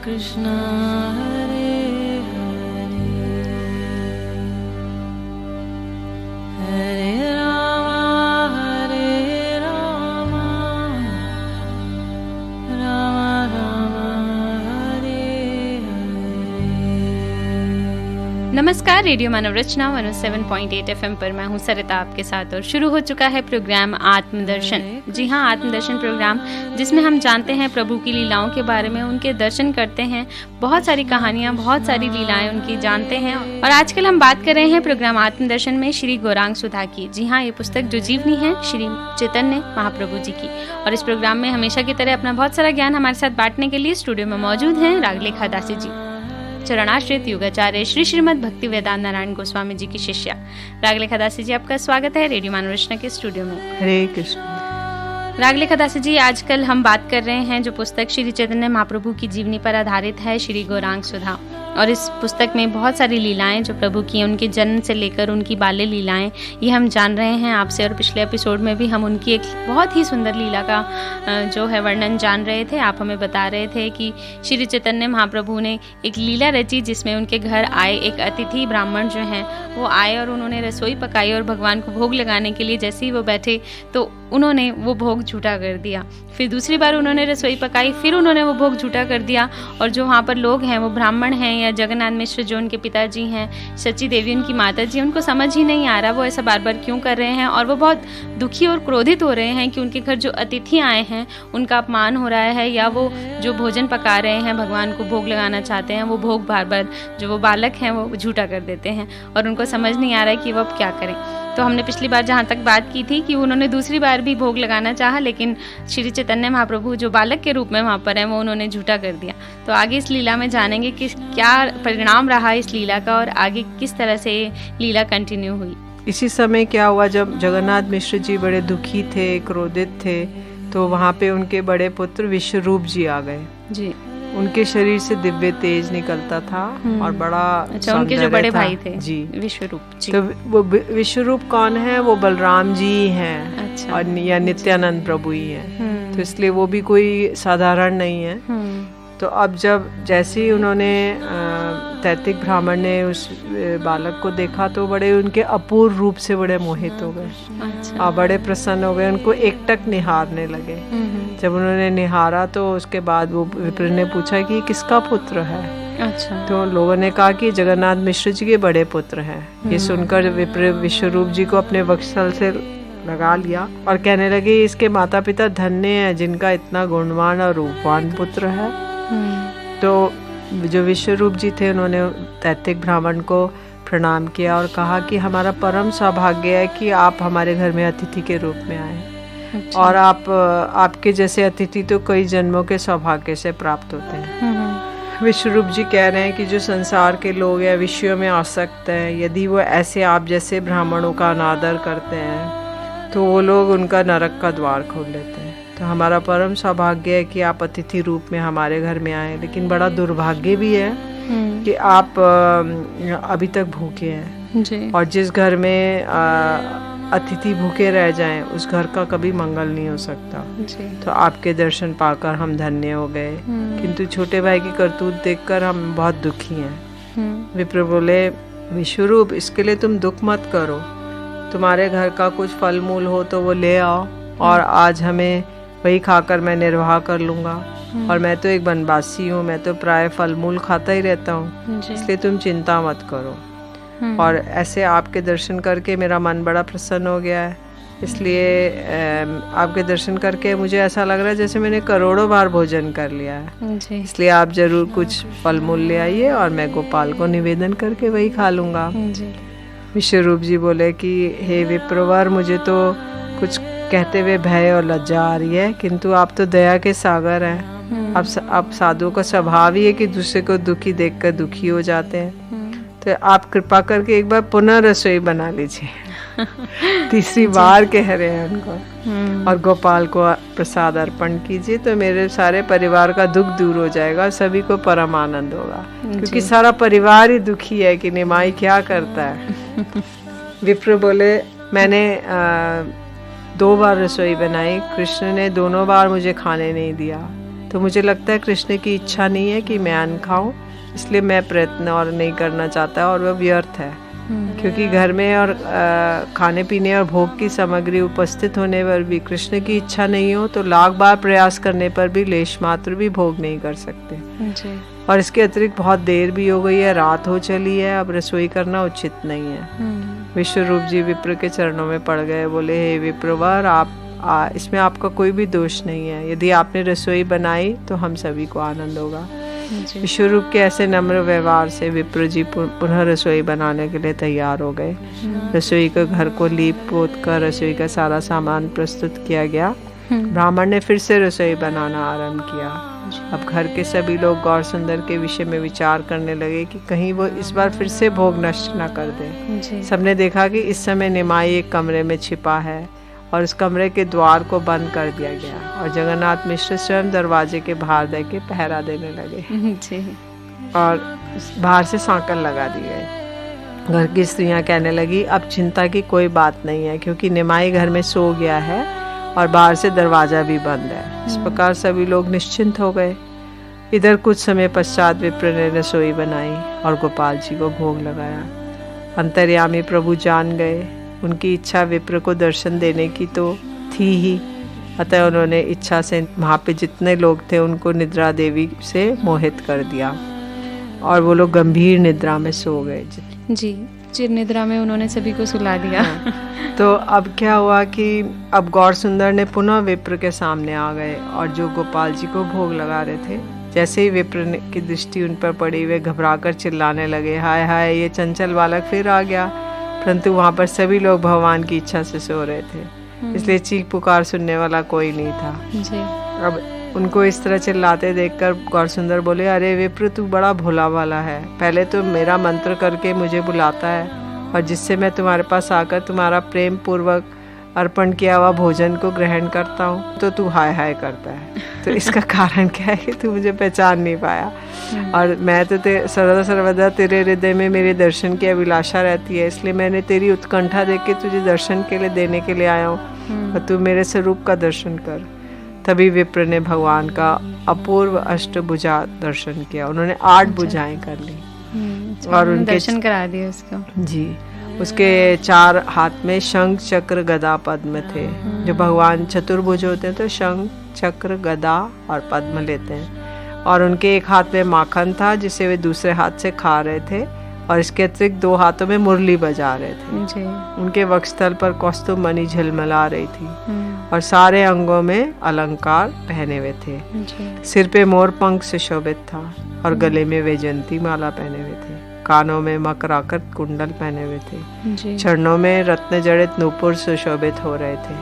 कृष्ण हरे हरे हरे राम राम राम हरे हरे। नमस्कार, radio Manav Rachna 107.8 FM पर मैं हूं सरिता आपके साथ और शुरू हो चुका है प्रोग्राम आत्मदर्शन। जी हां, आत्मदर्शन प्रोग्राम जिसमें हम जानते हैं प्रभु की लीलाओं के बारे में, उनके दर्शन करते हैं, बहुत सारी कहानियां, बहुत सारी लीलाएं उनकी जानते हैं। और आजकल हम बात कर रहे हैं प्रोग्राम आत्मदर्शन में श्री गौरांग सुधा की। जी हाँ, ये पुस्तक जो जीवनी है श्री चैतन्य महाप्रभु जी की। और इस प्रोग्राम में हमेशा की तरह अपना बहुत सारा ज्ञान हमारे साथ बांटने के लिए स्टूडियो में मौजूद हैं रागलेखा दासी जी, चरणाश्रित युगाचार्य श्री श्रीमद भक्ति वेदांत नारायण गोस्वामी जी की शिष्या। रागलेखा दासी जी, आपका स्वागत है रेडियो मानव रचना के स्टूडियो में। हरे कृष्ण। रागलेखा दासी जी, आजकल हम बात कर रहे हैं जो पुस्तक श्री चैतन्य महाप्रभु की जीवनी पर आधारित है, श्री गौरांग सुधा। और इस पुस्तक में बहुत सारी लीलाएं जो प्रभु की, उनके जन्म से लेकर उनकी बाल्य लीलाएं, ये हम जान रहे हैं आपसे। और पिछले एपिसोड में भी हम उनकी एक बहुत ही सुंदर लीला का जो है वर्णन जान रहे थे। आप हमें बता रहे थे कि श्री चैतन्य महाप्रभु ने एक लीला रची जिसमें उनके घर आए एक अतिथि ब्राह्मण जो हैं वो आए और उन्होंने रसोई पकाई और भगवान को भोग लगाने के लिए जैसे ही वो बैठे तो उन्होंने वो भोग झूठा कर दिया। फिर दूसरी बार उन्होंने रसोई पकाई, फिर उन्होंने वो भोग झूठा कर दिया। और जो वहाँ पर लोग हैं वो ब्राह्मण हैं या जगन्नाथ मिश्र जो उनके पिताजी हैं, सची देवी उनकी माता जी, उनको समझ ही नहीं आ रहा वो ऐसा बार बार क्यों कर रहे हैं। और वो बहुत दुखी और क्रोधित हो रहे हैं कि उनके घर जो अतिथि आए हैं उनका अपमान हो रहा है, या वो जो भोजन पका रहे हैं, भगवान को भोग लगाना चाहते हैं, वो भोग बार बार जो वो बालक हैं वो झूठा कर देते हैं। और उनको समझ नहीं आ रहा है कि वो अब क्या करें। तो हमने पिछली बार जहाँ तक बात की थी कि उन्होंने दूसरी बार भी भोग लगाना चाहा, लेकिन श्री चैतन्य महाप्रभु जो बालक के रूप में वहाँ पर हैं वो उन्होंने झूठा कर दिया। तो आगे इस लीला में जानेंगे कि क्या परिणाम रहा इस लीला का और आगे किस तरह से लीला कंटिन्यू हुई। इसी समय क्या हुआ, जब जगन्नाथ मिश्र जी बड़े दुखी थे, क्रोधित थे, तो वहाँ पे उनके बड़े पुत्र विश्वरूप जी आ गए जी। उनके शरीर से दिव्य तेज निकलता था और बड़ा अच्छा, उनके जो बड़े भाई थे जी विश्वरूप जी। तो वो विश्वरूप कौन है? वो बलराम जी हैं। अच्छा, और या नित्यानंद प्रभु ही हैं। तो इसलिए वो भी कोई साधारण नहीं है। तो अब जब जैसे ही उन्होंने तैतिक ब्राह्मण ने उस बालक को देखा तो बड़े उनके अपूर्व रूप से बड़े मोहित हो गए। अच्छा। और बड़े प्रसन्न हो गए, उनको एकटक निहारने लगे। जब उन्होंने निहारा तो उसके बाद वो विप्र ने पूछा कि किसका पुत्र है। अच्छा। तो लोगों ने कहा कि जगन्नाथ मिश्र जी के बड़े पुत्र हैं। ये सुनकर विप्र विश्वरूप जी को अपने वक्षस्थल से लगा लिया और कहने लगे इसके माता पिता धन्य हैं जिनका इतना गुणवान और रूपवान पुत्र है। तो जो विश्वरूप जी थे उन्होंने तैतिक ब्राह्मण को प्रणाम किया और कहा कि हमारा परम सौभाग्य है कि आप हमारे घर में अतिथि के रूप में आए। अच्छा। और आपके जैसे अतिथि तो कई जन्मों के सौभाग्य से प्राप्त होते हैं। विश्वरूप जी कह रहे हैं कि जो संसार के लोग या विषयों में आसक्त हैं, यदि वो ऐसे आप जैसे ब्राह्मणों का अनादर करते हैं तो वो लोग उनका नरक का द्वार खोल लेते हैं। तो हमारा परम सौभाग्य है कि आप अतिथि रूप में हमारे घर में आए, लेकिन बड़ा दुर्भाग्य भी है कि आप अभी तक भूखे हैं जी। और जिस घर में अतिथि भूखे रह जाएं उस घर का कभी मंगल नहीं हो सकता जी। तो आपके दर्शन पाकर हम धन्य हो गए, किंतु छोटे भाई की करतूत देखकर हम बहुत दुखी हैं। विप्र बोले विश्वरूप, इसके लिए तुम दुख मत करो, तुम्हारे घर का कुछ फल मूल हो तो वो ले आओ और आज हमें वही खाकर मैं निर्वाह कर लूँगा। और मैं तो एक वनवासी हूँ, मैं तो प्राय फल मूल खाता ही रहता हूँ, इसलिए तुम चिंता मत करो। और ऐसे आपके दर्शन करके मेरा मन बड़ा प्रसन्न हो गया है, इसलिए आपके दर्शन करके मुझे ऐसा लग रहा है जैसे मैंने करोड़ों बार भोजन कर लिया है। इसलिए आप जरूर कुछ फल मूल ले आइए और मैं गोपाल को निवेदन करके वही खा लूँगा। विश्वरूप जी बोले कि हे विप्रवर, मुझे तो कुछ कहते हुए भय और लज्जा आ रही है, किंतु आप तो दया के सागर हैं। आप साधुओं का स्वभाव ही है कि दूसरे को दुखी देखकर दुखी हो जाते हैं। तो आप कृपा करके एक बार पुनः रसोई बना लीजिए। तीसरी बार कह रहे हैं उनको, और गोपाल को प्रसाद अर्पण कीजिए तो मेरे सारे परिवार का दुख दूर हो जाएगा, सभी को परम आनंद होगा, क्योंकि सारा परिवार ही दुखी है कि निमाई क्या करता है। विप्र बोले मैंने 2 बार रसोई बनाई, कृष्ण ने दोनों बार मुझे खाने नहीं दिया, तो मुझे लगता है कृष्ण की इच्छा नहीं है कि मैं अन्न खाऊं, इसलिए मैं प्रयत्न और नहीं करना चाहता और वह व्यर्थ है। क्योंकि घर में और खाने पीने और भोग की सामग्री उपस्थित होने पर भी कृष्ण की इच्छा नहीं हो तो लाख बार प्रयास करने पर भी लेश मात्र भी भोग नहीं कर सकते जी। और इसके अतिरिक्त बहुत देर भी हो गई है, रात हो चली है, अब रसोई करना उचित नहीं है। विश्वरूप जी विप्र के चरणों में पड़ गए, बोले हे विप्रवर, आप इसमें आपका कोई भी दोष नहीं है। यदि आपने रसोई बनाई तो हम सभी को आनंद होगा। विश्वरूप के ऐसे नम्र व्यवहार से विप्र जी पुनः रसोई बनाने के लिए तैयार हो गए। रसोई के घर को लीप पोत कर रसोई का सारा सामान प्रस्तुत किया गया। ब्राह्मण ने फिर से रसोई बनाना आरंभ किया। अब घर के सभी लोग गौर सुंदर के विषय में विचार करने लगे कि कहीं वो इस बार फिर से भोग नष्ट न कर दे। सबने देखा कि इस समय निमाई एक कमरे में छिपा है और इस कमरे के द्वार को बंद कर दिया गया और जगन्नाथ मिश्र स्वयं दरवाजे के बाहर दे के पहरा देने लगे और बाहर से सांकल लगा दी गई। घर की स्त्रियां कहने लगी, अब चिंता की कोई बात नहीं है क्योंकि निमाई घर में सो गया है और बाहर से दरवाजा भी बंद है। इस प्रकार सभी लोग निश्चिंत हो गए। इधर कुछ समय पश्चात विप्र ने रसोई बनाई और गोपाल जी को भोग लगाया। अंतर्यामी प्रभु जान गए, उनकी इच्छा विप्र को दर्शन देने की तो थी ही, अतः उन्होंने इच्छा से वहाँ पे जितने लोग थे उनको निद्रा देवी से मोहित कर दिया और वो लोग गंभीर निद्रा में सो गए। जी, चिर निद्रा में उन्होंने सभी को सुला दिया। तो अब क्या हुआ कि अब गौर सुंदर ने पुनः विप्र के सामने आ गए और जो गोपाल जी को भोग लगा रहे थे, जैसे ही विप्र की दृष्टि उन पर पड़ी वे घबराकर चिल्लाने लगे, हाय हाय, ये चंचल बालक फिर आ गया। परंतु वहाँ पर सभी लोग भगवान की इच्छा से सो रहे थे, इसलिए चीख पुकार सुनने वाला कोई नहीं था। जी। अब उनको इस तरह चिल्लाते देखकर गौर सुंदर बोले, अरे विप्र, तू बड़ा भोला वाला है। पहले तो मेरा मंत्र करके मुझे बुलाता है और जिससे मैं तुम्हारे पास आकर तुम्हारा प्रेम पूर्वक अर्पण किया हुआ भोजन को ग्रहण करता हूँ तो तू हाय हाय करता है। तो इसका कारण क्या है कि तू मुझे पहचान नहीं पाया और मैं तो सदा सर्वदा तेरे हृदय में मेरे दर्शन की अभिलाषा रहती है, इसलिए मैंने तेरी उत्कंठा देख के तुझे दर्शन के लिए देने के लिए आया हूँ और तू मेरे स्वरूप का दर्शन कर। तभी विप्र ने भगवान का अपूर्व अष्टभुजा दर्शन किया। उन्होंने 8 भुजाएं कर ली और उनके दर्शन करा दिए उसको। जी, उसके 4 हाथ में शंख चक्र गदा पद्म थे। जो भगवान चतुर्भुज होते हैं तो शंख चक्र गदा और पद्म लेते हैं और उनके एक हाथ में माखन था जिसे वे दूसरे हाथ से खा रहे थे और इसके अतिरिक्त 2 हाथों में मुरली बजा रहे थे। जी। उनके वक्षस्थल पर कौस्तुभ मणि झलमला रही थी और सारे अंगों में अलंकार पहने हुए थे। सिर पे मोर पंख सुशोभित था और गले में वैजयंती माला पहने हुए थे। कानों में मकराकर कुंडल पहने हुए थे। चरणों में रत्न जड़ित नूपुर सुशोभित हो रहे थे।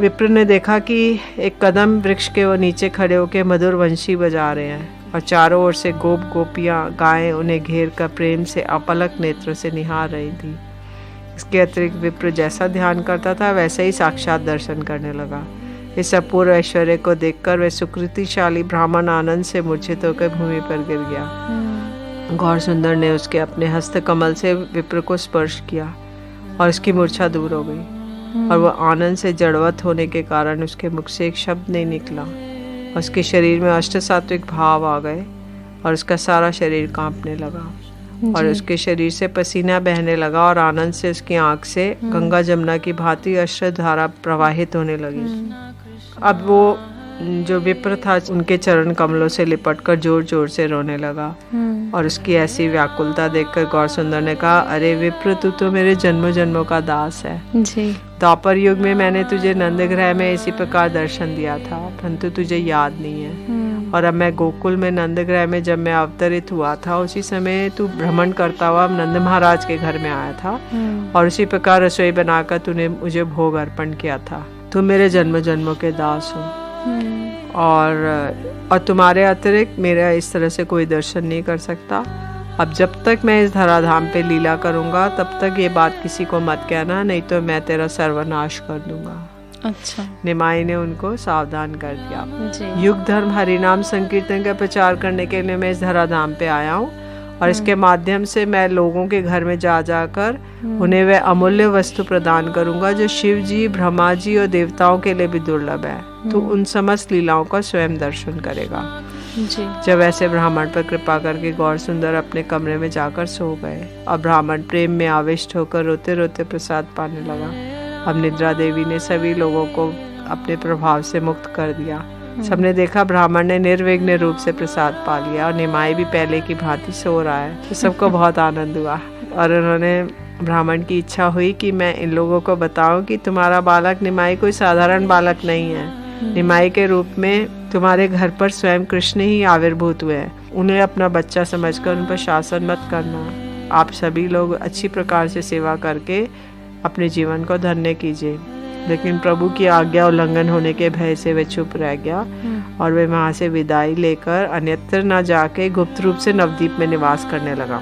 विप्र ने देखा कि एक कदम वृक्ष के वो नीचे खड़े होकर मधुर वंशी बजा रहे हैं और चारों ओर से गोप गोपियां गायें उन्हें घेर कर प्रेम से अपलक नेत्र से निहार रही थी। इसके अतिरिक्त विप्र जैसा ध्यान करता था वैसे ही साक्षात दर्शन करने लगा। इस अपूर्व ऐश्वर्य को देखकर वह सुकृतिशाली ब्राह्मण आनंद से मूर्छित होकर भूमि पर गिर गया। गौर सुंदर ने उसके अपने हस्त कमल से विप्र को स्पर्श किया और उसकी मूर्छा दूर हो गई और वह आनंद से जड़वत होने के कारण उसके मुख से एक शब्द नहीं निकला। उसके शरीर में अष्ट सात्विक भाव आ गए और उसका सारा शरीर कांपने लगा और उसके शरीर से पसीना बहने लगा और आनंद से उसकी आंख से गंगा जमुना की भांति अश्रु धारा प्रवाहित होने लगी। अब वो जो विप्र था उनके चरण कमलों से लिपटकर जोर जोर से रोने लगा और उसकी ऐसी व्याकुलता देखकर गौर सुंदर ने कहा, अरे विप्र, तू तो मेरे जन्मों जन्मों का दास है। जी। द्वापर युग में मैंने तुझे नंदगृह में इसी प्रकार दर्शन दिया था, परंतु तुझे याद नहीं है। और अब मैं गोकुल में नंदगृह में जब मैं अवतरित हुआ था उसी समय तू भ्रमण करता हुआ नंद महाराज के घर में आया था और उसी प्रकार रसोई बनाकर तूने मुझे भोग अर्पण किया था। तुम मेरे जन्म जन्मों के दास हो और तुम्हारे अतिरिक्त मेरा इस तरह से कोई दर्शन नहीं कर सकता। अब जब तक मैं इस धराधाम पे लीला करूंगा तब तक ये बात किसी को मत कहना, नहीं तो मैं तेरा सर्वनाश कर दूंगा। अच्छा। निमाई ने उनको सावधान कर दिया। युग धर्म हरिनाम संकीर्तन का प्रचार करने के लिए मैं इस धराधाम पे आया हूँ और इसके माध्यम से मैं लोगों के घर में जा जाकर उन्हें वह अमूल्य वस्तु प्रदान करूंगा जो शिव जी, ब्रह्मा जी और देवताओं के लिए भी दुर्लभ है। तो उन समस्त लीलाओं का स्वयं दर्शन करेगा जी। जब ऐसे ब्राह्मण पर कृपा करके गौर सुंदर अपने कमरे में जाकर सो गए और ब्राह्मण प्रेम में आविष्ट होकर रोते रोते प्रसाद पाने लगा। अब निद्रा देवी ने सभी लोगों को अपने प्रभाव से मुक्त कर दिया। सबने देखा ब्राह्मण ने निर्विघ्न रूप से प्रसाद पा लिया और निमाई भी पहले की भांति सो रहा है। तो सबको बहुत आनंद हुआ और उन्होंने ब्राह्मण की इच्छा हुई कि मैं इन लोगों को बताऊं कि तुम्हारा बालक निमाई कोई साधारण बालक नहीं है। निमाई के रूप में तुम्हारे घर पर स्वयं कृष्ण ही आविर्भूत हुए हैं। उन्हें अपना बच्चा समझकर उन पर शासन मत करना। आप सभी लोग अच्छी प्रकार से सेवा करके अपने जीवन को धन्य कीजिए। लेकिन प्रभु की आज्ञा उल्लंघन होने के भय से वे चुप रह गया और वे वहां से विदाई लेकर अन्यत्र न जाके गुप्त रूप से नवद्वीप में निवास करने लगा।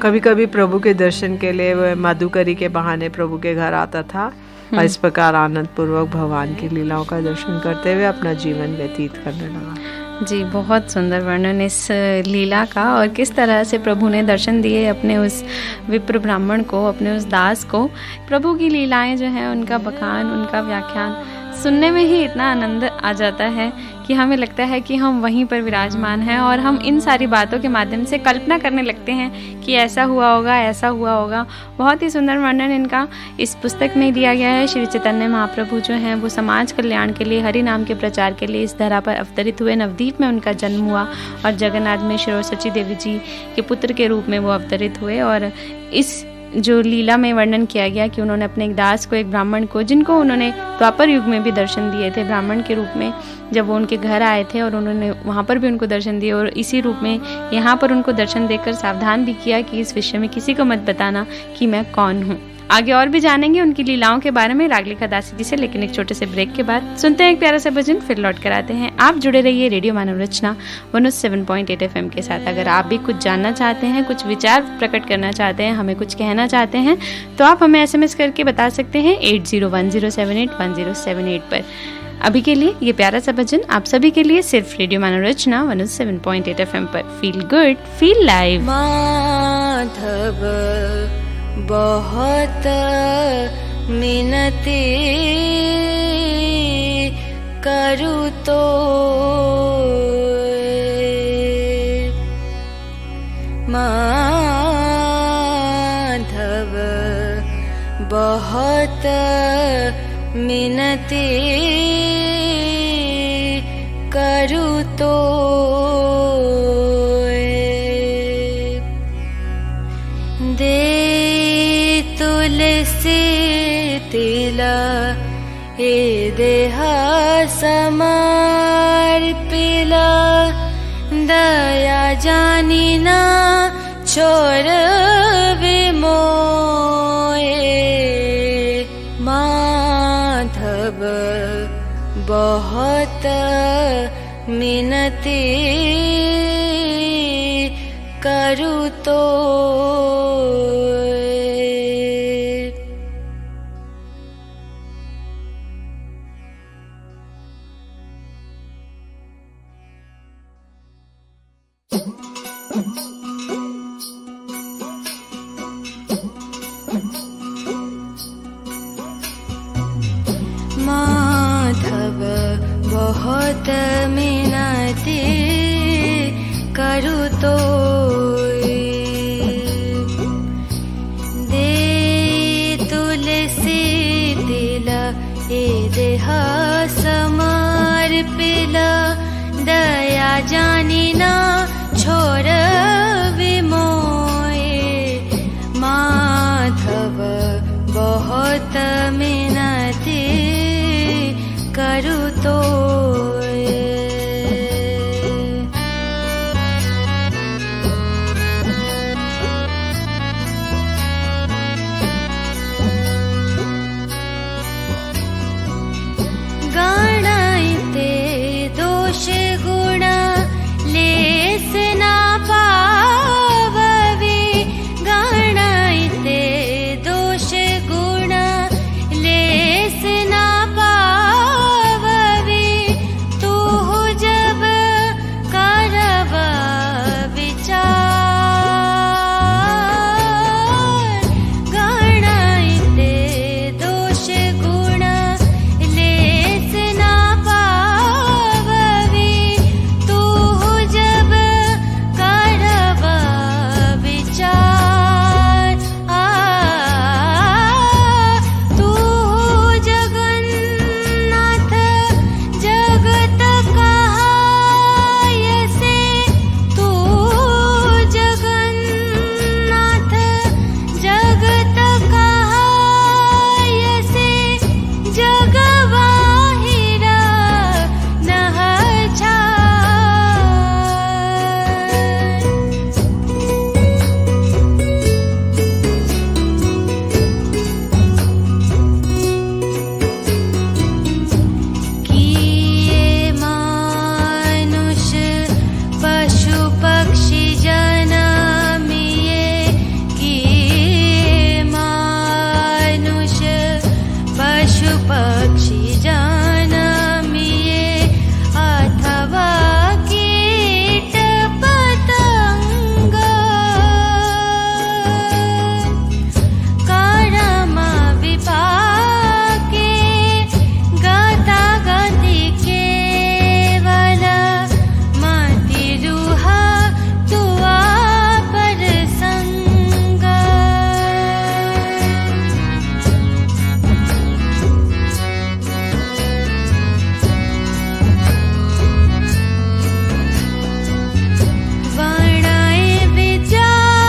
कभी कभी प्रभु के दर्शन के लिए वह मधुकरी के बहाने प्रभु के घर आता था और इस प्रकार आनंद पूर्वक भगवान की लीलाओं का दर्शन करते हुए अपना जीवन व्यतीत करने लगा। जी, बहुत सुंदर वर्णन इस लीला का और किस तरह से प्रभु ने दर्शन दिए अपने उस विप्र ब्राह्मण को, अपने उस दास को। प्रभु की लीलाएं जो हैं उनका बखान, उनका व्याख्यान सुनने में ही इतना आनंद आ जाता है कि हमें लगता है कि हम वहीं पर विराजमान हैं और हम इन सारी बातों के माध्यम से कल्पना करने लगते हैं कि ऐसा हुआ होगा, ऐसा हुआ होगा। बहुत ही सुंदर वर्णन इनका इस पुस्तक में दिया गया है। श्री चैतन्य महाप्रभु जो हैं वो समाज कल्याण के लिए, हरि नाम के प्रचार के लिए इस धरा पर अवतरित हुए। नवद्वीप में उनका जन्म हुआ और जगन्नाथ में शिरोसची देवी जी के पुत्र के रूप में वो अवतरित हुए। और इस जो लीला में वर्णन किया गया कि उन्होंने अपने एक दास को, एक ब्राह्मण को, जिनको उन्होंने द्वापर युग में भी दर्शन दिए थे ब्राह्मण के रूप में, जब वो उनके घर आए थे और उन्होंने वहाँ पर भी उनको दर्शन दिए और इसी रूप में यहाँ पर उनको दर्शन देकर सावधान भी किया कि इस विषय में किसी को मत बताना कि मैं कौन हूँ। आगे और भी जानेंगे उनकी लीलाओं के बारे में रागलिखा दासी जी से, लेकिन एक छोटे से ब्रेक के बाद सुनते हैं एक प्यारा सा भजन, फिर लौट कर आते हैं। आप जुड़े रहिए रेडियो मानव रचना 107.8 FM के साथ। अगर आप भी कुछ जानना चाहते हैं, कुछ विचार प्रकट करना चाहते हैं, हमें कुछ कहना चाहते हैं, तो आप हमें SMS करके बता सकते हैं 8010781078 पर। अभी के लिए ये प्यारा सा भजन आप सभी के लिए सिर्फ रेडियो मानव रचना 107.8 FM पर। Feel good, feel live. Madhav बहुत मिनती करूँ तो माधव बहुत मिनती करूँ तो तुलसी तिला हे देहा समर्पिला दया जानी ना छोड़ विमोए माधव बहुत मिनती करूँ तो माधव बहुत मिनती करूँ तो दे तुलसी तिला ए देहा समर्पिला दया जानी ना छोड़ विमोए माधव बहुत मिनती करूँ तो गणाइते दोष गुण लेस ना पाववे गणाइते दोष गुण पक्षी जनमिए अथवा कीट पतंग कर्म विपाके गता गति केवल मति रुहा तुआ पर संग वर्णाए विद्यापति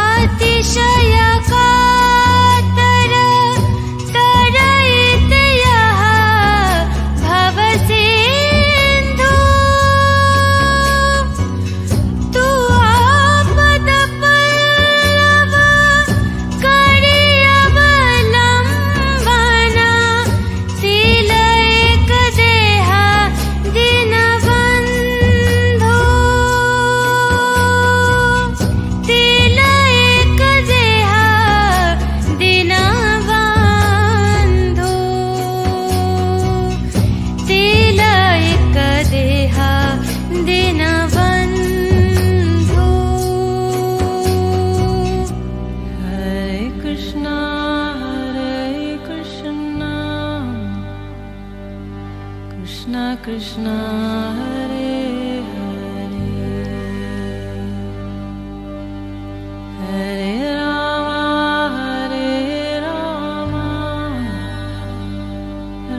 अतिशय कातर तरैत यह भव सिंधु तू आपद पल्लव करि अवलंबन तिलक देहा दीनबंधु तिलक देहा दीनबंधु तिलक देहा दीनबंधु। हरे कृष्णा कृष्णा कृष्णा हरे हरे हरे राम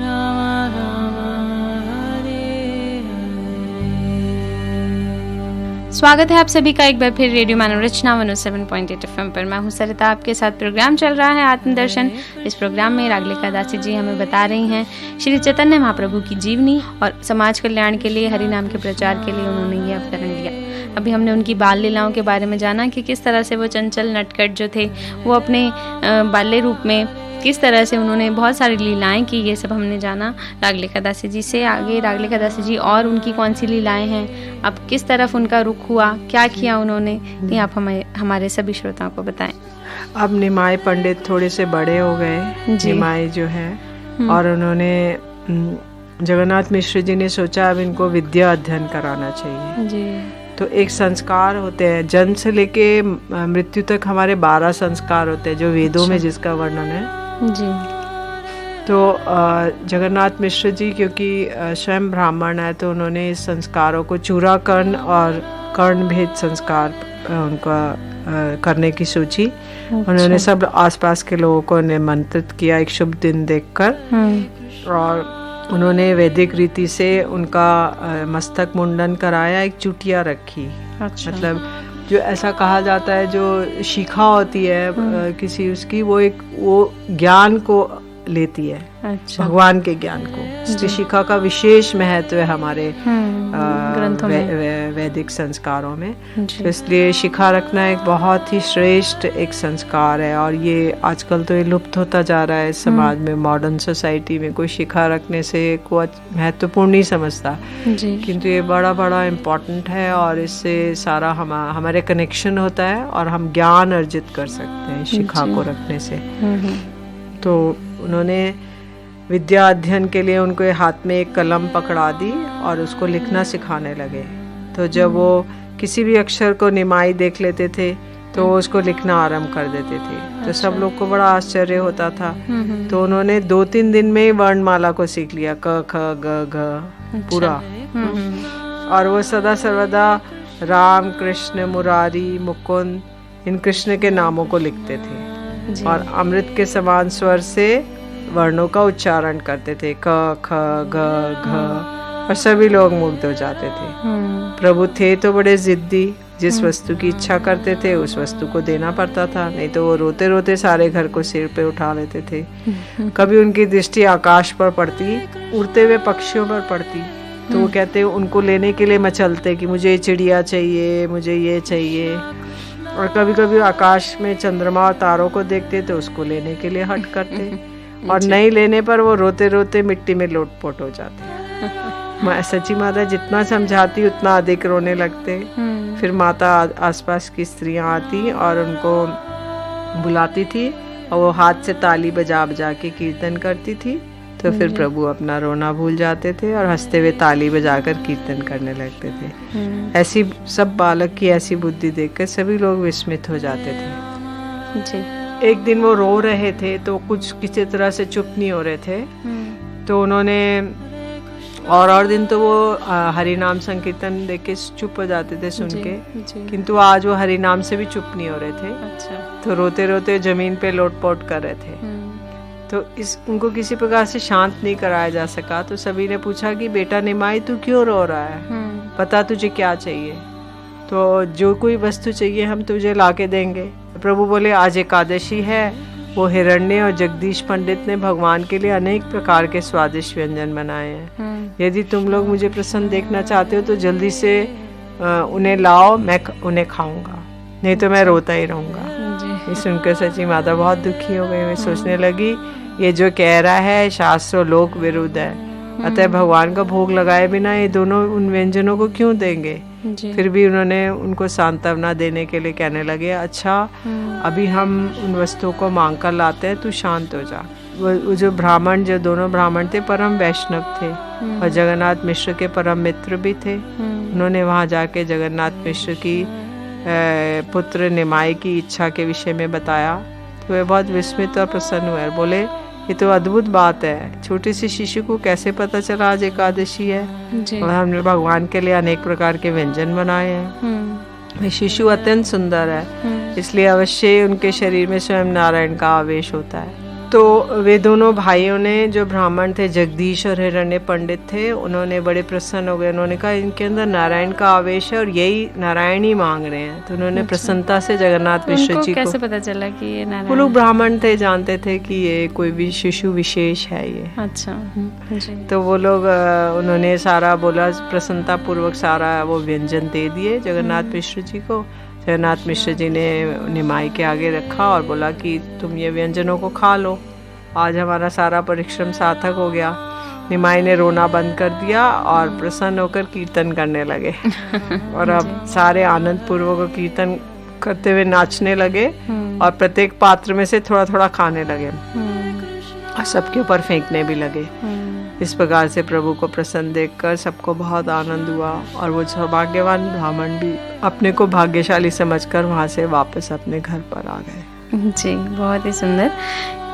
राम राम हरे हरे। स्वागत है आप सभी का एक बार फिर रेडियो मानव रचना 107.8 FM पर। मैं हूँ सरिता, आपके साथ प्रोग्राम चल रहा है आत्मदर्शन। इस प्रोग्राम में रागलिका दासी जी हमें बता रही हैं श्री चैतन्य महाप्रभु की जीवनी और समाज कल्याण के लिए, हरि नाम के प्रचार के लिए उन्होंने ये अवतरण लिया। अभी हमने उनकी बाल लीलाओं के बारे में जाना कि किस तरह से वो चंचल नटखट जो थे वो अपने बाल्य रूप में किस तरह से उन्होंने बहुत सारी लीलाएं की, ये सब हमने जाना रागलिका दासी जी से। आगे रागलिका दासी जी और उनकी कौन सी लीलाएं हैं, अब किस तरफ उनका रुख हुआ, क्या किया उन्होंने, ये आप हमारे सभी श्रोताओं को बताएं। अब निमाई पंडित थोड़े से बड़े हो गए, निमाई जो है, और उन्होंने जगन्नाथ मिश्र जी ने सोचा अब इनको विद्या अध्ययन कराना चाहिए जी। तो एक संस्कार होते हैं, जन्म से लेके मृत्यु तक हमारे 12 संस्कार होते हैं जो वेदों में जिसका वर्णन है जी। तो जगन्नाथ मिश्र जी क्योंकि स्वयं ब्राह्मण है तो उन्होंने इस संस्कारों को चूड़ाकर्ण और कर्ण भेद संस्कार उनका करने की सोची। उन्होंने सब आसपास के लोगों को निमंत्रित किया एक शुभ दिन देखकर, और उन्होंने वैदिक रीति से उनका मस्तक मुंडन कराया, एक चुटिया रखी। अच्छा। मतलब जो ऐसा कहा जाता है जो शिखा होती है किसी उसकी, वो ज्ञान को लेती है। अच्छा। भगवान के ज्ञान को, इसलिए शिखा का विशेष महत्व है हमारे ग्रंथों में, वैदिक संस्कारों में। तो इसलिए शिखा रखना एक बहुत ही श्रेष्ठ एक संस्कार है, और ये आजकल तो ये लुप्त होता जा रहा है समाज में। मॉडर्न सोसाइटी में कोई शिखा रखने से कोई महत्वपूर्ण नहीं समझता, किंतु ये बड़ा बड़ा इम्पोर्टेंट है, और इससे सारा हमारे कनेक्शन होता है और हम ज्ञान अर्जित कर सकते हैं शिखा को रखने से। तो उन्होंने विद्या अध्ययन के लिए उनको हाथ में एक कलम पकड़ा दी और उसको लिखना सिखाने लगे। तो जब वो किसी भी अक्षर को निमाई देख लेते थे तो वो उसको लिखना आरंभ कर देते थे। तो सब लोग को बड़ा आश्चर्य होता था। तो उन्होंने 2-3 दिन में वर्णमाला को सीख लिया, क ख ग घ पूरा। और वो सदा सर्वदा राम, कृष्ण, मुरारी, मुकुंद, इन कृष्ण के नामों को लिखते थे और अमृत के समान स्वर से वर्णों का उच्चारण करते थे, क ख ग घ, और सभी लोग मुग्ध हो जाते थे। प्रभु थे तो बड़े जिद्दी, जिस वस्तु की इच्छा करते थे उस वस्तु को देना पड़ता था, नहीं तो वो रोते रोते सारे घर को सिर पे उठा लेते थे। कभी उनकी दृष्टि आकाश पर पड़ती, उड़ते हुए पक्षियों पर पड़ती, तो वो कहते उनको लेने के लिए मचलते कि मुझे चिड़िया चाहिए, मुझे ये चाहिए। और कभी कभी आकाश में चंद्रमा और तारों को देखते तो उसको लेने के लिए हट करते, और नहीं लेने पर वो रोते रोते मिट्टी में लोटपोट हो जाते। सची माता जितना समझाती उतना अधिक रोने लगते। फिर माता आसपास की स्त्रियां आती और उनको बुलाती थी और वो हाथ से ताली बजा बजा के कीर्तन करती थी। तो फिर प्रभु अपना रोना भूल जाते थे और हंसते हुए ताली बजाकर कीर्तन करने लगते थे। ऐसी सब बालक की ऐसी बुद्धि देखकर सभी लोग विस्मित हो जाते थे जी। एक दिन वो रो रहे थे तो कुछ किसी तरह से चुप नहीं हो रहे थे। तो उन्होंने और दिन तो वो हरि नाम संकीर्तन देख के चुप हो जाते थे सुन के, किंतु आज वो हरि नाम से भी चुप नहीं हो रहे थे। अच्छा। तो रोते रोते जमीन पे लोटपोट कर रहे थे। तो उनको किसी प्रकार से शांत नहीं कराया जा सका। तो सभी ने पूछा कि बेटा निमाई तू क्यों रो रहा है, बता तुझे क्या चाहिए। तो जो कोई वस्तु चाहिए हम तुझे लाके देंगे। प्रभु बोले आज एकादशी है। वो हिरण्य और जगदीश पंडित ने भगवान के लिए अनेक प्रकार के स्वादिष्ट व्यंजन बनाए हैं। यदि तुम लोग मुझे प्रसन्न देखना चाहते हो तो जल्दी से उन्हें लाओ, मैं उन्हें खाऊंगा, नहीं तो मैं रोता ही रहूंगा। ये सुनकर सची माता बहुत दुखी हो गई। मैं सोचने लगी ये जो कह रहा है शास्त्र लोक विरुद्ध है, अतः भगवान का भोग लगाए बिना ये दोनों उन व्यंजनों को क्यों देंगे। फिर भी उन्होंने उनको सांत्वना देने के लिए कहने लगे अच्छा अभी हम उन वस्तुओं को मांग कर लाते हैं, तू शांत हो जा। वो जो ब्राह्मण, जो दोनों ब्राह्मण थे परम वैष्णव थे और जगन्नाथ मिश्र के परम मित्र भी थे। उन्होंने वहाँ जाके जगन्नाथ मिश्र की पुत्र निमाई की इच्छा के विषय में बताया। तो वे बहुत विस्मित और प्रसन्न हुए और बोले ये तो अद्भुत बात है, छोटे से शिशु को कैसे पता चला आज एकादशी है और हमने भगवान के लिए अनेक प्रकार के व्यंजन बनाए हैं। शिशु अत्यंत सुंदर है, इसलिए अवश्य उनके शरीर में स्वयं नारायण का आवेश होता है। तो वे दोनों भाइयों ने, जो ब्राह्मण थे जगदीश और हिरण्य पंडित थे, उन्होंने बड़े प्रसन्न हो गए। उन्होंने कहा इनके अंदर नारायण का आवेश है और यही नारायण ही मांग रहे हैं। तो उन्होंने प्रसन्नता से जगन्नाथ मिश्र जी को, कैसे पता चला कि ये नारायण? वो लोग ब्राह्मण थे, जानते थे कि ये कोई भी शिशु विशेष है ये। अच्छा जी। तो वो लोग उन्होंने सारा बोला, प्रसन्नता पूर्वक सारा वो व्यंजन दे दिए जगन्नाथ मिश्र जी को। जगन्नाथ मिश्र जी ने निमाई के आगे रखा और बोला कि तुम ये व्यंजनों को खा लो, आज हमारा सारा परिश्रम सार्थक हो गया। निमाई ने रोना बंद कर दिया और प्रसन्न होकर कीर्तन करने लगे और अब सारे आनंद पूर्वक कीर्तन करते हुए नाचने लगे और प्रत्येक पात्र में से थोड़ा थोड़ा खाने लगे और सबके ऊपर फेंकने भी लगे। इस प्रकार से प्रभु को प्रसन्न देखकर सबको बहुत आनंद हुआ और वो सौभाग्यवान ब्राह्मण भी अपने को भाग्यशाली समझकर वहाँ से वापस अपने घर पर आ गए। जी, बहुत ही सुंदर।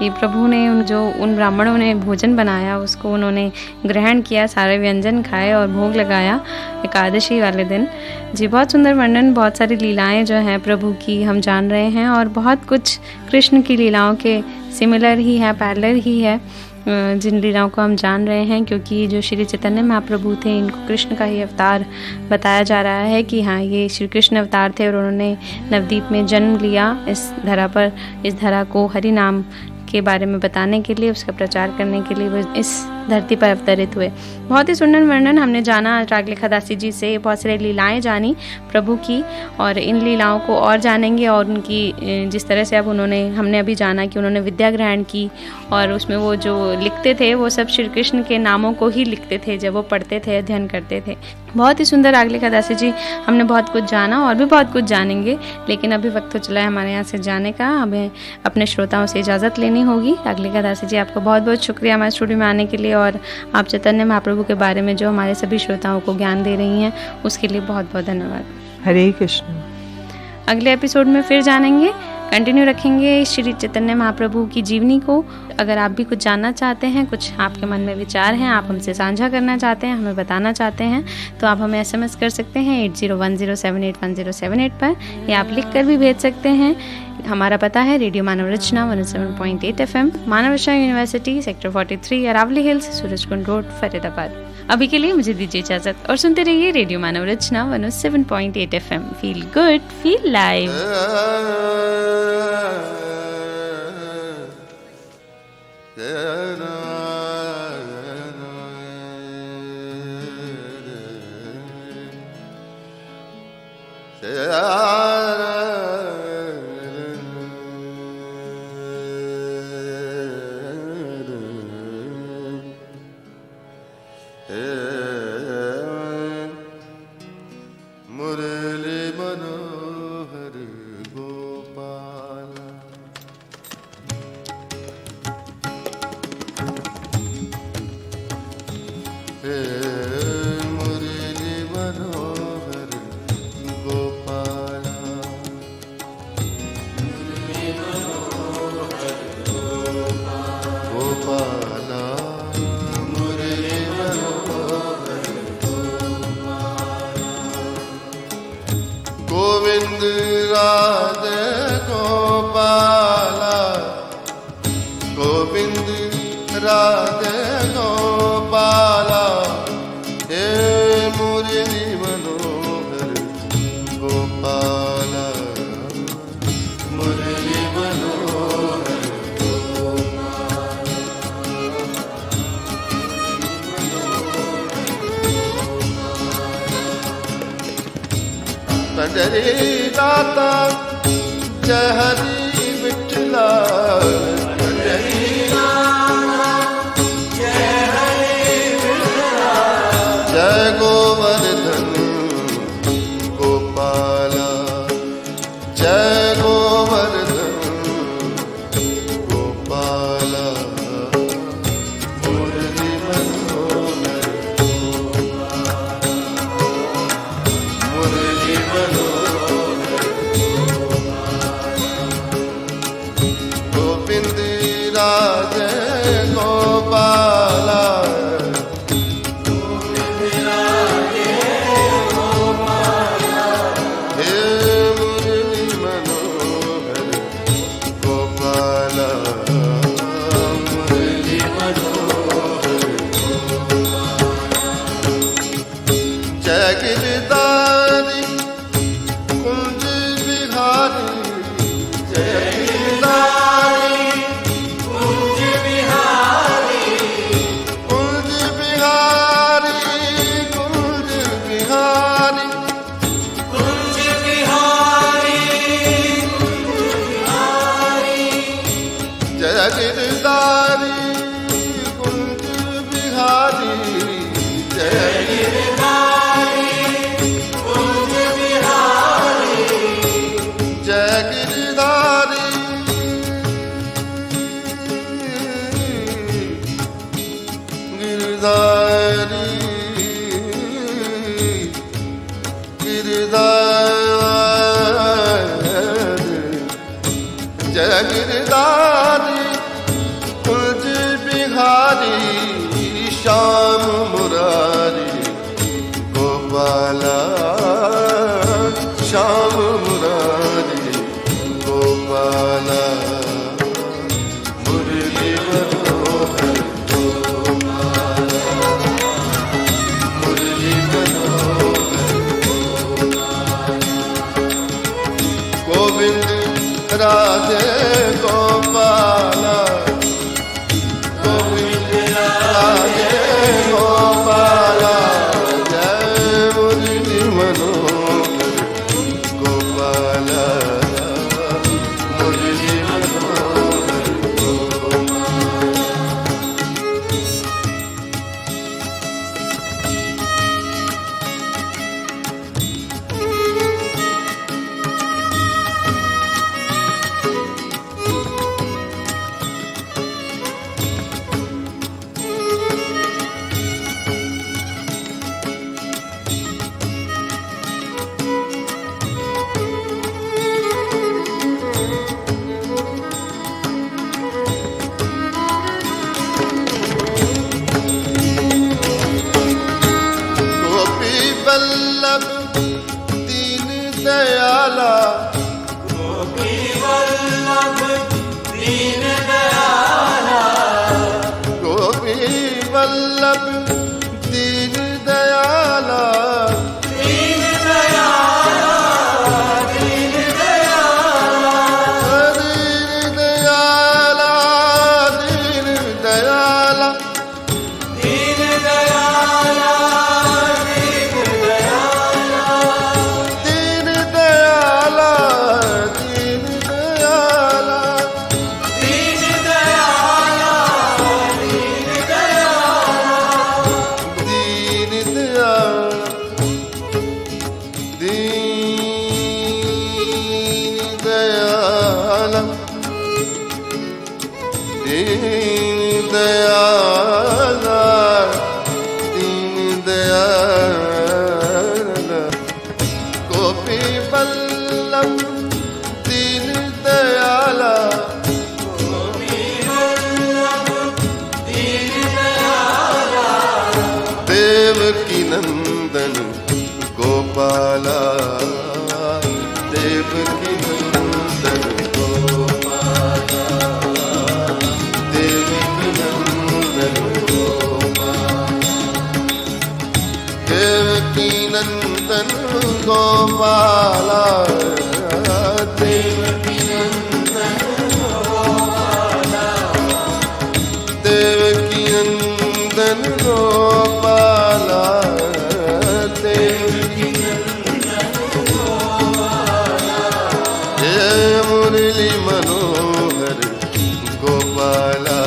ये प्रभु ने उन ब्राह्मणों ने भोजन बनाया उसको उन्होंने ग्रहण किया, सारे व्यंजन खाए और भोग लगाया एकादशी वाले दिन। जी, बहुत सुंदर वर्णन, बहुत सारी लीलाएं जो हैं प्रभु की हम जान रहे हैं और बहुत कुछ कृष्ण की लीलाओं के सिमिलर ही है, पैरेलल ही है जिन लीलाओं को हम जान रहे हैं, क्योंकि जो श्री चैतन्य महाप्रभु थे इनको कृष्ण का ही अवतार बताया जा रहा है कि हाँ ये श्री कृष्ण अवतार थे और उन्होंने नवद्वीप में जन्म लिया इस धरा पर, इस धरा को हरि नाम के बारे में बताने के लिए, उसका प्रचार करने के लिए वो इस धरती पर अवतरित हुए। बहुत ही सुंदर वर्णन हमने जाना रागलेखा दासी जी से, बहुत सारी लीलाएं जानी प्रभु की और इन लीलाओं को और जानेंगे और उनकी जिस तरह से अब हमने अभी जाना कि उन्होंने विद्या ग्रहण की और उसमें वो जो लिखते थे वो सब श्री कृष्ण के नामों को ही लिखते थे जब वो पढ़ते थे, अध्ययन करते थे। बहुत ही सुंदर रागलेखा दासी जी, हमने बहुत कुछ जाना और भी बहुत कुछ जानेंगे, लेकिन अभी वक्त तो चला है हमारे यहाँ से जाने का, हमें अपने श्रोताओं से इजाज़त लेनी होगी। रागलेखा दासी जी, आपका बहुत बहुत शुक्रिया हमारे स्टूडियो में आने के लिए और आप चैतन्य महाप्रभु के बारे में जो हमारे सभी श्रोताओं को ज्ञान दे रही हैं उसके लिए बहुत बहुत धन्यवाद। हरे कृष्ण। अगले एपिसोड में फिर जानेंगे, कंटिन्यू रखेंगे श्री चैतन्य महाप्रभु की जीवनी को। अगर आप भी कुछ जानना चाहते हैं, कुछ आपके मन में विचार हैं, आप हमसे साझा करना चाहते हैं, हमें बताना चाहते हैं, तो आप हमें SMS कर सकते हैं 8010781078 पर, या आप लिख कर भी भेज सकते हैं। हमारा पता है radio Manav Rachna 107.8 FM, Manav Rachna university, sector 43, Aravalli hills, Surajkund road, Faridabad. अभी के लिए मुझे दीजिए इजाजत और सुनते रहिए radio Manav Rachna 107.8 FM। Feel good, feel live. Murli Manohar Gopal हरे दाता जय हरि विठला जय गोवर्धन गोपाला जय गोवर्धन गोपाला मुरली मनोहर मुरली मनोहर गोविंद राज गोपाला गिरधारी कुंज बिहारी जय गिरधारी कुंज बिहारी कुंज बिहारी कुंज बिहारी कुंज बिहारी जय गिरधारी कुंज बिहारी जय गिरधारी जय गिरधारी गिरधारी गिरधारी जय गिरधारी कुंज बिहारी श्याम मुरारी गोपाला श्याम मुरारी गोपाला मुरली मनोहर गोपाला मुरली मनोहर गोविंद राधे गोपाला गोविंद राधे गोपाला जय मुरली मनोहर गोपाला मुरली मनोहर वल्लभ दीन दयाला गोपी वल्लभ दीन दयाला गोपी वल्लभ दीन दयाला दीन दयाला दीन दयाला दीन दयाला दीन दयाला दीन दयाला दीन दयाला दीन दयाला गोपी वल्लभ दीन दयाला गोपी वल्लभ दीन दयाला देवकी नंदन गोपाला देवकी नंदन गोपाला देवकी नंदन गोपाला देवकी नंदन गोपाला देवकी नंदन गोपाला देवकी नंदन गोपाला गोपाला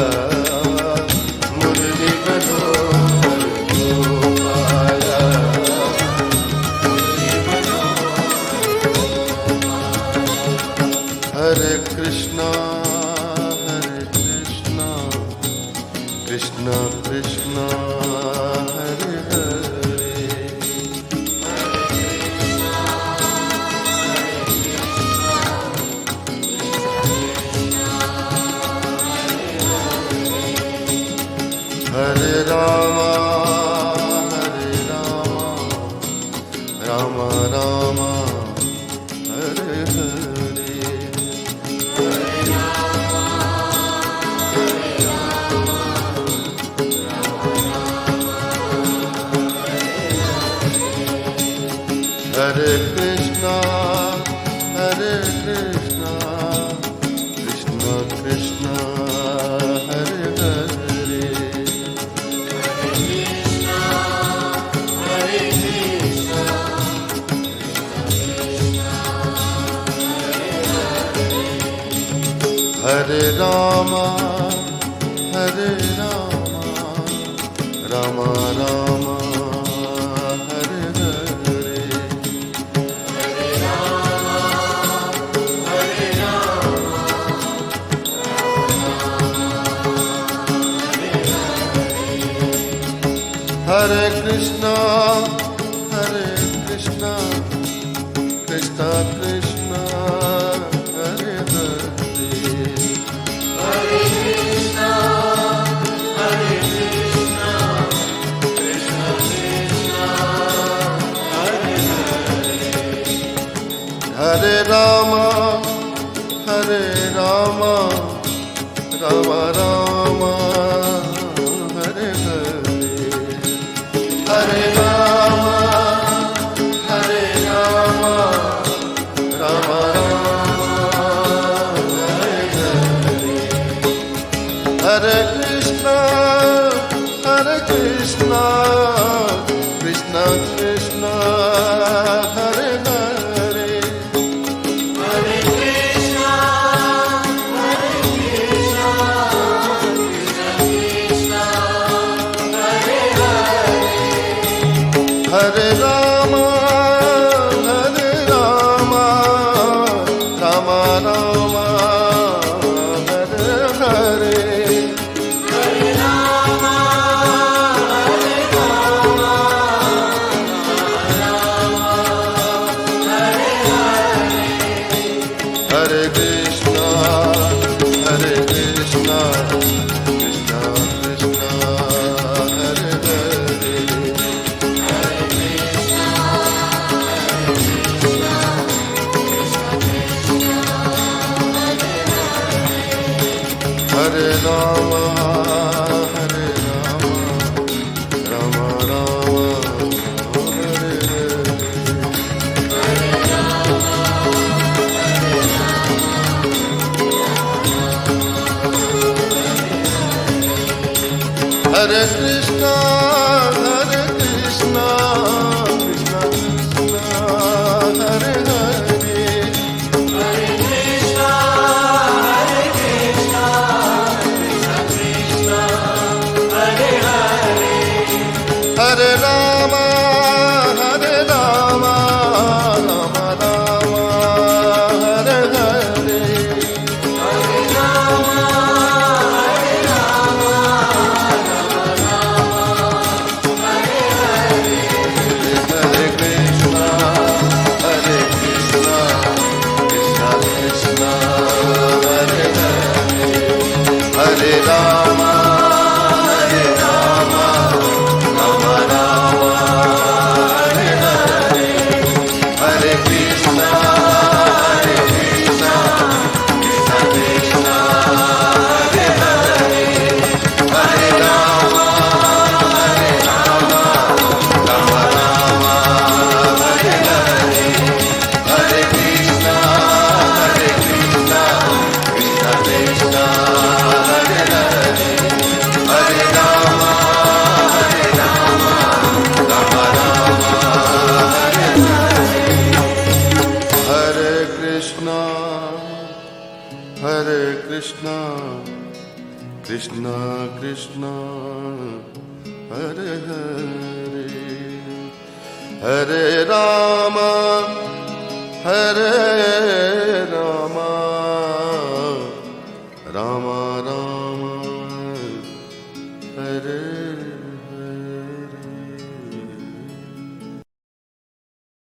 मुरली मनोहर गोपाला हरे Krishna Krishna Krishna Hare Hare Hare Rama Rama Rama Hare Hare Hare Krishna Krishna Krishna Hare Hare Hare Rama Rama Rama Hare Hare Hare Krishna Krishna Krishna Hare Hare Rama Rama Rama Hare Hare Hare Rama Rama Hare Hare Hare Krishna Krishna Krishna Hare Hare Hare Rama Rama Rama Hare Hare Hare Krishna Krishna Krishna Hare Hare Hare Rama Rama Rama Hare Hare Krishna Krishna Hare Hare Hare Rama Rama Rama Hare Hare Hare Krishna Krishna Krishna Hare Hare Hare Rama Rama Rama Krishna Krishna Hare Hare Hare Rama Hare Rama Rama Rama Hare